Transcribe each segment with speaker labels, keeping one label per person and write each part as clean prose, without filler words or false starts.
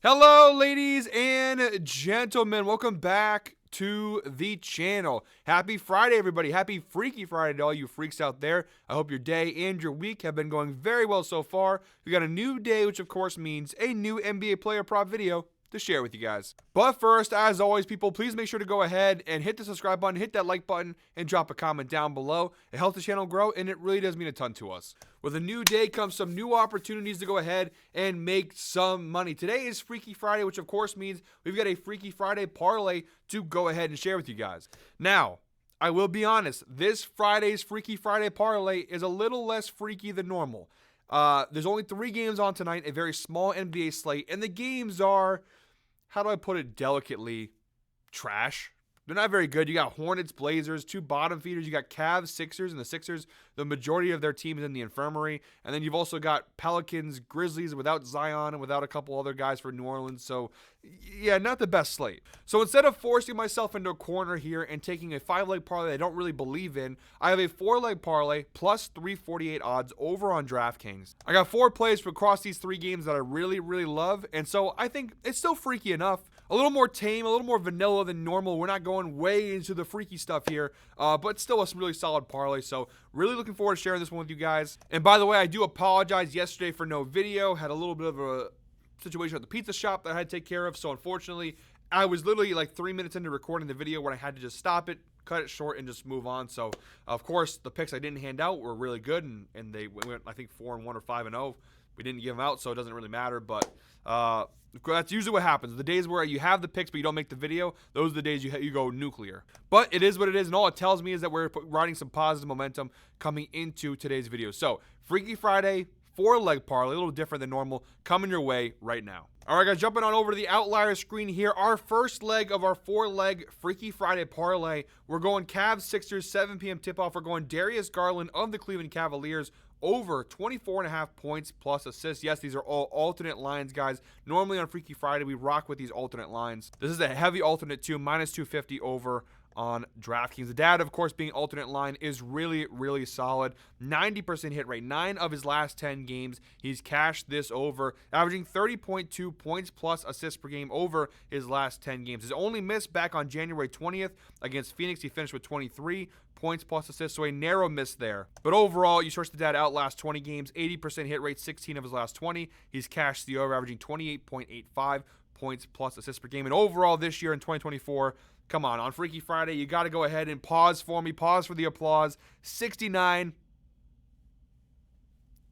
Speaker 1: Hello, ladies and gentlemen. Welcome back to the channel. Happy Friday, everybody. Happy Freaky Friday to all you freaks out there. I hope your day and your week have been going very well so far. We got a new day, which of course means a new NBA player prop video to share with you guys. But first, as always, people, please make sure to go ahead and hit the subscribe button, hit that like button, and drop a comment down below. It helps the channel grow, and it really does mean a ton to us. With a new day comes some new opportunities to go ahead and make some money. Today is Freaky Friday, which of course means we've got a Freaky Friday parlay to go ahead and share with you guys. Now, I will be honest, this Friday's Freaky Friday parlay is a little less freaky than normal. There's only 3 games on tonight, a very small NBA slate, and the games are, how do I put it delicately, trash. They're not very good. You got Hornets, Blazers, 2 bottom feeders. You got Cavs, Sixers, and the Sixers, the majority of their team is in the infirmary. And then you've also got Pelicans, Grizzlies without Zion and without a couple other guys for New Orleans. So, yeah, not the best slate. So instead of forcing myself into a corner here and taking a 5-leg parlay that I don't really believe in, I have a 4-leg parlay plus 348 odds over on DraftKings. I got 4 plays across these 3 games that I really, really love. And so I think it's still freaky enough. A little more tame, a little more vanilla than normal. We're not going way into the freaky stuff here, but still a really solid parlay. So really looking forward to sharing this one with you guys. And by the way, I do apologize yesterday for no video. Had a little bit of a situation at the pizza shop that I had to take care of. So unfortunately, I was literally like 3 minutes into recording the video when I had to just stop it, cut it short, and just move on. So of course, the picks I didn't hand out were really good, and they went, I think, 4-1 or 5-0. We didn't give them out, so it doesn't really matter. But that's usually what happens. The days where you have the picks but you don't make the video, those are the days you go nuclear. But it is what it is, and all it tells me is that we're riding some positive momentum coming into today's video. So, Freaky Friday, 4-leg parlay, a little different than normal, coming your way right now. All right, guys, jumping on over to the outlier screen here. Our first leg of our 4-leg Freaky Friday parlay. We're going Cavs, Sixers, 7 p.m. tip-off. We're going Darius Garland of the Cleveland Cavaliers over 24.5 points plus assists. Yes, these are all alternate lines, guys. Normally on Freaky Friday, we rock with these alternate lines. This is a heavy alternate too, minus 250 over on DraftKings. The data, of course, being alternate line is really, really solid. 90% hit rate. 9 of his last 10 games, he's cashed this over, averaging 30.2 points plus assists per game over his last 10 games. His only miss back on January 20th against Phoenix, he finished with 23 points plus assists, so a narrow miss there. But overall, you search the data out last 20 games, 80% hit rate, 16 of his last 20. He's cashed the over, averaging 28.85 points plus assists per game. And overall this year in 2024, come on Freaky Friday, you got to go ahead and pause for me. Pause for the applause. 69.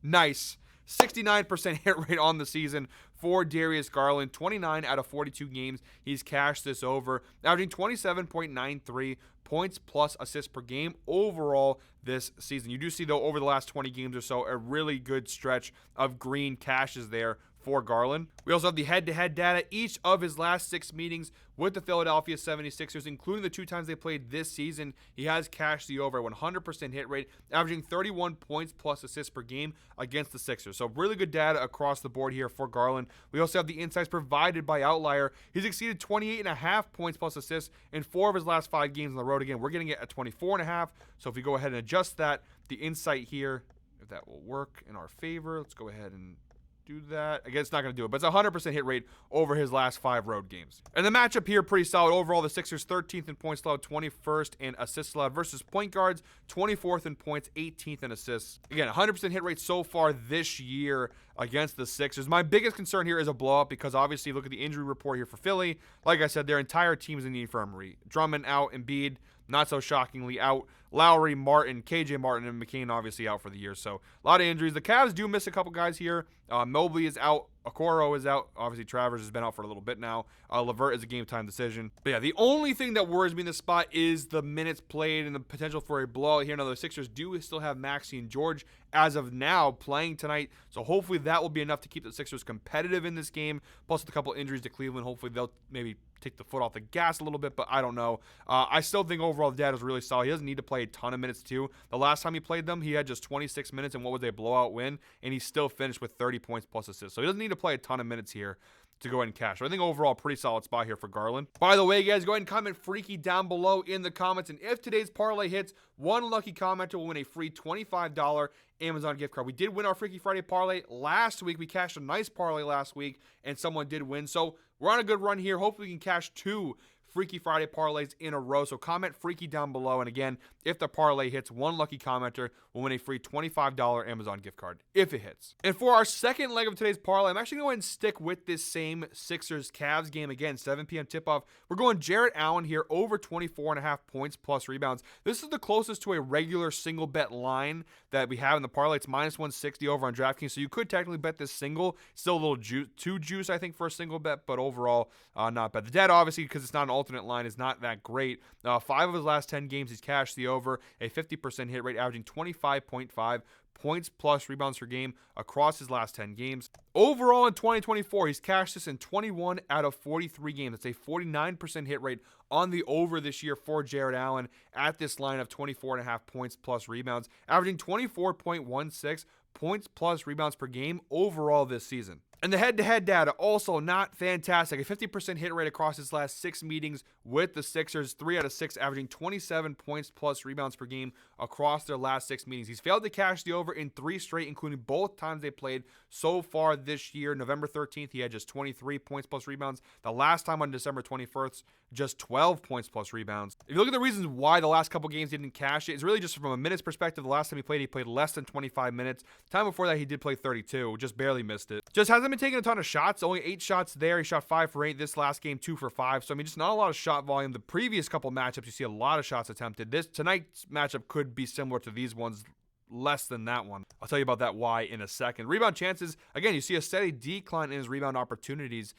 Speaker 1: Nice. 69% hit rate on the season for Darius Garland. 29 out of 42 games, he's cashed this over, averaging 27.93 points plus assists per game overall this season. You do see, though, over the last 20 games or so, a really good stretch of green cashes there for Garland. We also have the head-to-head data. Each of his last 6 meetings with the Philadelphia 76ers, including the 2 times they played this season, he has cashed the over at 100% hit rate, averaging 31 points plus assists per game against the Sixers. So really good data across the board here for Garland. We also have the insights provided by Outlier. He's exceeded 28.5 points plus assists in 4 of his last 5 games on the road. Again, we're getting it at 24.5. So if we go ahead and adjust that, the insight here, if that will work in our favor, let's go ahead and do that. Again, it's not going to do it, but it's a 100% hit rate over his last 5 road games. And the matchup here, pretty solid overall. The Sixers 13th in points allowed, 21st in assists allowed versus point guards, 24th in points, 18th in assists. Again, 100% hit rate so far this year against the Sixers. My biggest concern here is a blowout because obviously look at the injury report here for Philly. Like I said, their entire team is in the infirmary. Drummond out, Embiid not so shockingly out, Lowry, Martin, KJ Martin, and McCain obviously out for the year. So a lot of injuries. The Cavs do miss a couple guys here. Mobley is out. Okoro is out. Obviously, Travers has been out for a little bit now. LeVert is a game-time decision. But yeah, the only thing that worries me in this spot is the minutes played and the potential for a blowout here. Now, the Sixers do still have Maxey and George as of now playing tonight. So hopefully that will be enough to keep the Sixers competitive in this game. Plus, with a couple injuries to Cleveland, hopefully they'll maybe take the foot off the gas a little bit, but I don't know. I still think overall the data is really solid. He doesn't need to play a ton of minutes too. The last time he played them, he had just 26 minutes and what was a blowout win, and he still finished with 30 points plus assists. So he doesn't need to play a ton of minutes here to go ahead and cash. So I think overall, pretty solid spot here for Garland. By the way, guys, go ahead and comment freaky down below in the comments. And if today's parlay hits, one lucky commenter will win a free $25 Amazon gift card. We did win our Freaky Friday parlay last week. We cashed a nice parlay last week, and someone did win. So we're on a good run here. Hopefully we can cash 2 Freaky Friday parlays in a row. So comment freaky down below. And again, if the parlay hits, one lucky commenter will win a free $25 Amazon gift card if it hits. And for our second leg of today's parlay, I'm actually going to go ahead and stick with this same Sixers-Cavs game again, 7 p.m. tip-off. We're going Jarrett Allen here, over 24.5 points plus rebounds. This is the closest to a regular single bet line that we have in the parlay. It's minus 160 over on DraftKings, so you could technically bet this single. Still a little too juice, I think, for a single bet, but overall, not bad. The debt, obviously, because it's not an alternate line, is not that great. 5 of his last 10 games, he's cashed the over, a 50% hit rate, averaging 25.5 points plus rebounds per game across his last 10 games. Overall in 2024, he's cashed this in 21 out of 43 games. That's a 49% hit rate on the over this year for Jarrett Allen at this line of 24.5 points plus rebounds, averaging 24.16 points plus rebounds per game overall this season. And the head-to-head data, also not fantastic. A 50% hit rate across his last 6 meetings with the Sixers, 3 out of 6, averaging 27 points plus rebounds per game across their last 6 meetings. He's failed to cash the over in 3 straight, including both times they played so far this year. November 13th, he had just 23 points plus rebounds. The last time on December 21st, just 12 points plus rebounds. If you look at the reasons why the last couple games he didn't cash it, it's really just from a minutes perspective. The last time he played less than 25 minutes. The time before that, he did play 32, just barely missed it. Just hasn't been taking a ton of shots, only 8 shots there. He shot 5 for 8 this last game, 2 for 5. So I mean, just not a lot of shot volume. The previous couple matchups, you see a lot of shots attempted. Tonight's matchup could be similar to these ones, less than that one. I'll tell you about that why in a second. Rebound chances, again, you see a steady decline in his rebound opportunities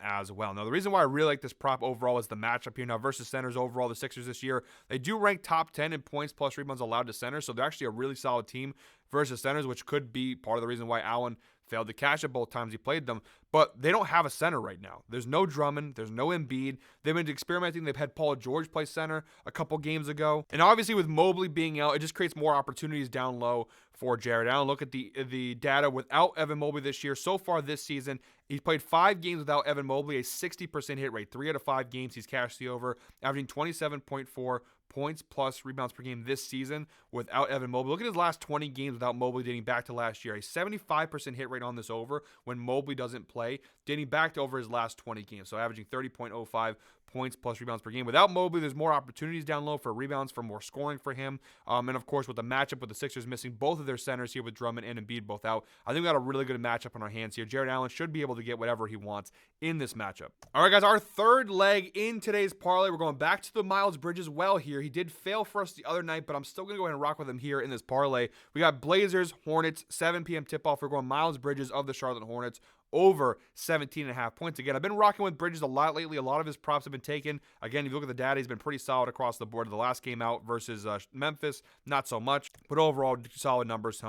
Speaker 1: as well. Now, the reason why I really like this prop overall is the matchup here. Now, versus centers overall, the Sixers this year, they do rank top 10 in points plus rebounds allowed to centers, so they're actually a really solid team versus centers, which could be part of the reason why Allen failed to cash it both times he played them. But they don't have a center right now. There's no Drummond. There's no Embiid. They've been experimenting. They've had Paul George play center a couple games ago. And obviously with Mobley being out, it just creates more opportunities down low for Jarrett Allen. Look at the data without Evan Mobley this year. So far this season, he's played 5 games without Evan Mobley, a 60% hit rate. 3 out of 5 games he's cashed the over, averaging 27.4 points plus rebounds per game this season without Evan Mobley. Look at his last 20 games without Mobley dating back to last year. A 75% hit rate on this over when Mobley doesn't play, dating back to over his last 20 games. So averaging 30.05 points plus rebounds per game. Without Mobley, there's more opportunities down low for rebounds, for more scoring for him. And of course, with the matchup with the Sixers missing both of their centers here with Drummond and Embiid both out, I think we got a really good matchup on our hands here. Jarrett Allen should be able to get whatever he wants in this matchup. All right, guys, our third leg in today's parlay. We're going back to the Miles Bridges well here. He did fail for us the other night, but I'm still going to go ahead and rock with him here in this parlay. We got Blazers, Hornets, 7 p.m. tip-off. We're going Miles Bridges of the Charlotte Hornets over 17.5 points. Again, I've been rocking with Bridges a lot lately. A lot of his props have been taken. Again, if you look at the data, he's been pretty solid across the board. The last game out versus Memphis, not so much. But overall, solid numbers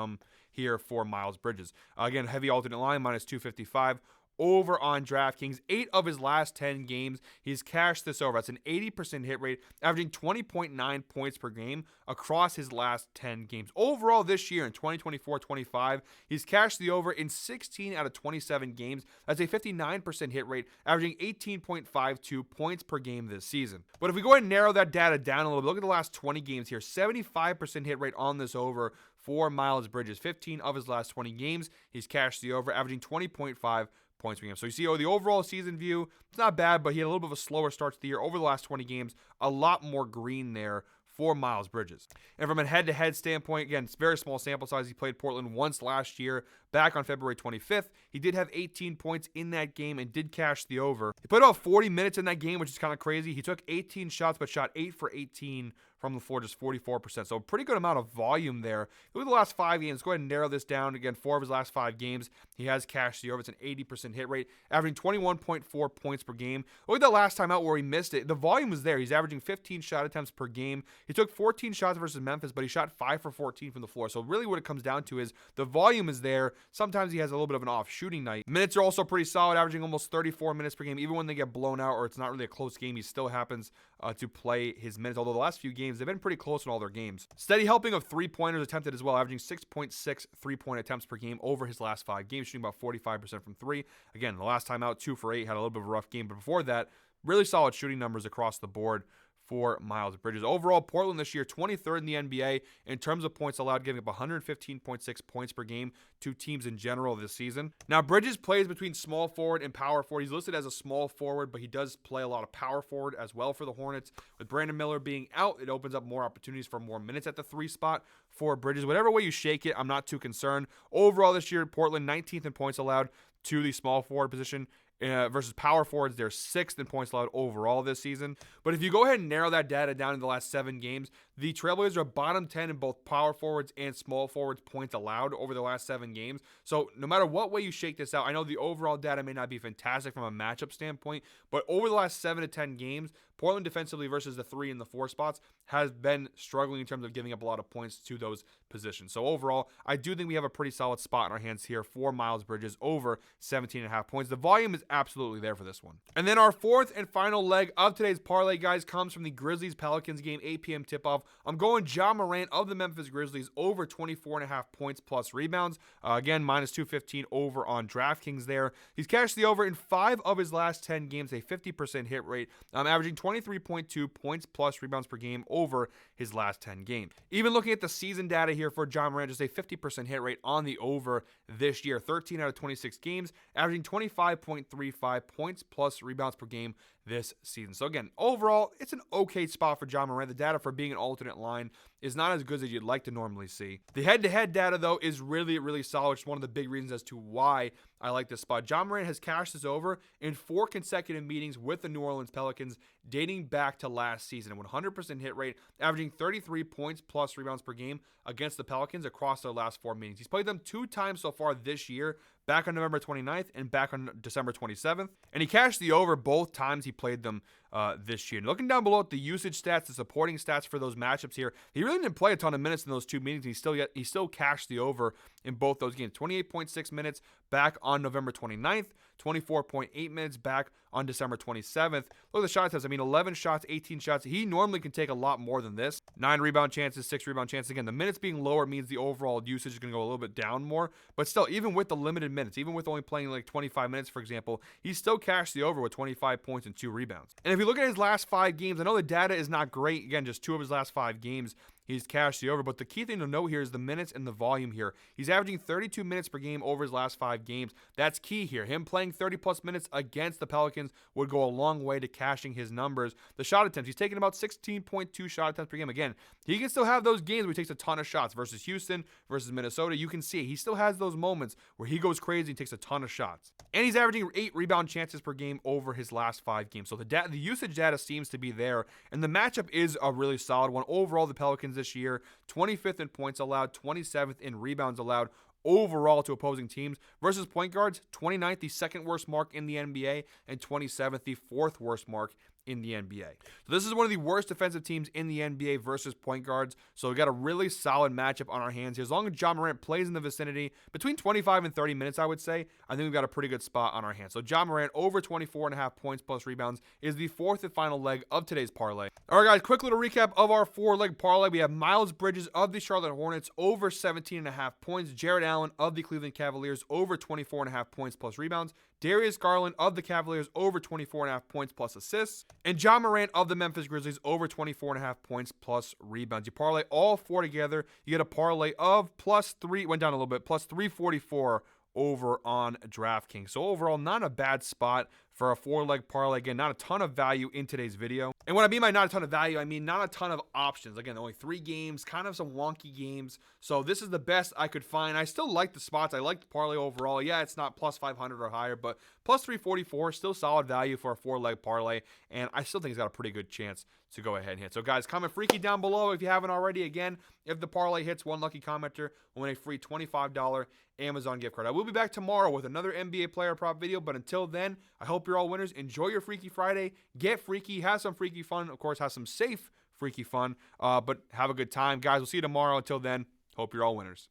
Speaker 1: here for Miles Bridges. Again, heavy alternate line, minus 255. Over on DraftKings, 8 of his last 10 games, he's cashed this over. That's an 80% hit rate, averaging 20.9 points per game across his last 10 games. Overall this year in 2024-25, he's cashed the over in 16 out of 27 games. That's a 59% hit rate, averaging 18.52 points per game this season. But if we go ahead and narrow that data down a little bit, look at the last 20 games here. 75% hit rate on this over for Miles Bridges. 15 of his last 20 games, he's cashed the over, averaging 20.5 points per game. So you see, the overall season view, it's not bad, but he had a little bit of a slower start to the year. Over the last 20 games, a lot more green there for Miles Bridges. And from a head-to-head standpoint, again, it's very small sample size. He played Portland once last year, back on February 25th. He did have 18 points in that game and did cash the over. He played about 40 minutes in that game, which is kind of crazy. He took 18 shots, but shot 8 for 18 from the floor, just 44%. So a pretty good amount of volume there. Look at the last 5 games. Go ahead and narrow this down. Again, 4 of his last 5 games, he has cashed the over. It's an 80% hit rate, averaging 21.4 points per game. Look at the last time out where he missed it. The volume was there. He's averaging 15 shot attempts per game. He took 14 shots versus Memphis, but he shot 5 for 14 from the floor. So really what it comes down to is the volume is there. Sometimes he has a little bit of an off shooting night. Minutes are also pretty solid, averaging almost 34 minutes per game. Even when they get blown out or it's not really a close game, he still happens to play his minutes. Although the last few games, games, they've been pretty close in all their games. Steady helping of 3-pointers attempted as well, averaging 6.6 3-point attempts per game over his last 5 games, shooting about 45% from 3. Again, the last time out, 2 for 8, had a little bit of a rough game, but before that, really solid shooting numbers across the board for Miles Bridges. Overall, Portland this year, 23rd in the NBA in terms of points allowed, giving up 115.6 points per game to teams in general this season. Now, Bridges plays between small forward and power forward. He's listed as a small forward, but he does play a lot of power forward as well for the Hornets. With Brandon Miller being out, it opens up more opportunities for more minutes at the 3 spot for Bridges. Whatever way you shake it, I'm not too concerned. Overall this year, Portland 19th in points allowed to the small forward position. Versus power forwards, they're 6th in points allowed overall this season. But if you go ahead and narrow that data down in the last 7 games, the Trailblazers are bottom 10 in both power forwards and small forwards points allowed over the last 7 games. So no matter what way you shake this out, I know the overall data may not be fantastic from a matchup standpoint, but over the last 7 to 10 games, Portland defensively versus the 3 and the 4 spots has been struggling in terms of giving up a lot of points to those positions. So overall, I do think we have a pretty solid spot in our hands here for Miles Bridges over 17.5 points. The volume is absolutely there for this one. And then our fourth and final leg of today's parlay, guys, comes from the Grizzlies-Pelicans game, 8 p.m. tip-off. I'm going Ja Morant of the Memphis Grizzlies over 24.5 points plus rebounds. Again, minus 215 over on DraftKings there. He's cashed the over in 5 of his last 10 games, a 50% hit rate, averaging 23.2 points plus rebounds per game over his last 10 games. Even looking at the season data here for Ja Morant, just a 50% hit rate on the over this year. 13 out of 26 games, averaging 25.35 points plus rebounds per game this season. So again, overall, it's an okay spot for Ja Morant. The data for being an alternate line is not as good as you'd like to normally see. The head-to-head data, though, is really, really solid, which is one of the big reasons as to why I like this spot. Ja Morant has cashed this over in 4 consecutive meetings with the New Orleans Pelicans dating back to last season. A 100% hit rate, averaging 33 points plus rebounds per game against the Pelicans across their last 4 meetings. He's played them 2 times so far this year, back on November 29th and back on December 27th. And he cashed the over both times he played them this year. And looking down below at the usage stats, the supporting stats for those matchups here, he really didn't play a ton of minutes in those 2 meetings. He still cashed the over in both those games. 28.6 minutes back on November 29th, 24.8 minutes back on December 27th. Look at the shot attempts. 11 shots, 18 shots. He normally can take a lot more than this. 9 rebound chances, 6 rebound chances. Again, the minutes being lower means the overall usage is going to go a little bit down more. But still, even with the limited minutes, even with only playing like 25 minutes, for example, he still cashed the over with 25 points and 2 rebounds. And if you look at his last 5 games, I know the data is not great. Again, just 2 of his last 5 games, he's cashed the over. But the key thing to note here is the minutes and the volume here. He's averaging 32 minutes per game over his last 5 games. That's key here. Him playing 30-plus minutes against the Pelicans would go a long way to cashing his numbers. The shot attempts, he's taking about 16.2 shot attempts per game. Again, he can still have those games where he takes a ton of shots versus Houston, versus Minnesota. You can see he still has those moments where he goes crazy and takes a ton of shots. And he's averaging 8 rebound chances per game over his last 5 games. So the usage data seems to be there. And the matchup is a really solid one. Overall, the Pelicans this year, 25th in points allowed, 27th in rebounds allowed overall to opposing teams. Versus point guards, 29th, the 2nd worst mark in the NBA, and 27th, the 4th worst mark in the NBA. So this is one of the worst defensive teams in the NBA versus point guards. So we got a really solid matchup on our hands here. As long as Ja Morant plays in the vicinity between 25 and 30 minutes, I would say, I think we've got a pretty good spot on our hands. So Ja Morant over 24.5 points plus rebounds is the 4th and final leg of today's parlay. All right, guys, quick little recap of our 4-leg parlay. We have Miles Bridges of the Charlotte Hornets over 17.5 points. Jared Allen of the Cleveland Cavaliers over 24.5 points plus rebounds. Darius Garland of the Cavaliers over 24.5 points plus assists. And Ja Morant of the Memphis Grizzlies over 24.5 points plus rebounds. You parlay all 4 together, you get a parlay of +3, went down a little bit, plus 344 over on DraftKings. So overall, not a bad spot for a 4-leg parlay. Again, not a ton of value in today's video. And what I mean by not a ton of value, I mean not a ton of options. Again, only 3 games, kind of some wonky games. So this is the best I could find. I still like the spots. I like the parlay overall. Yeah, it's not plus 500 or higher, but plus 344, still solid value for a 4-leg parlay. And I still think it's got a pretty good chance to go ahead and hit. So guys, comment freaky down below if you haven't already. Again, if the parlay hits, one lucky commenter will win a free $25 Amazon gift card. I will be back tomorrow with another NBA player prop video, but until then, I hope you're all winners. Enjoy your Freaky Friday. Get freaky. Have some freaky fun. Of course, have some safe freaky fun, but have a good time. Guys, we'll see you tomorrow. Until then, hope you're all winners.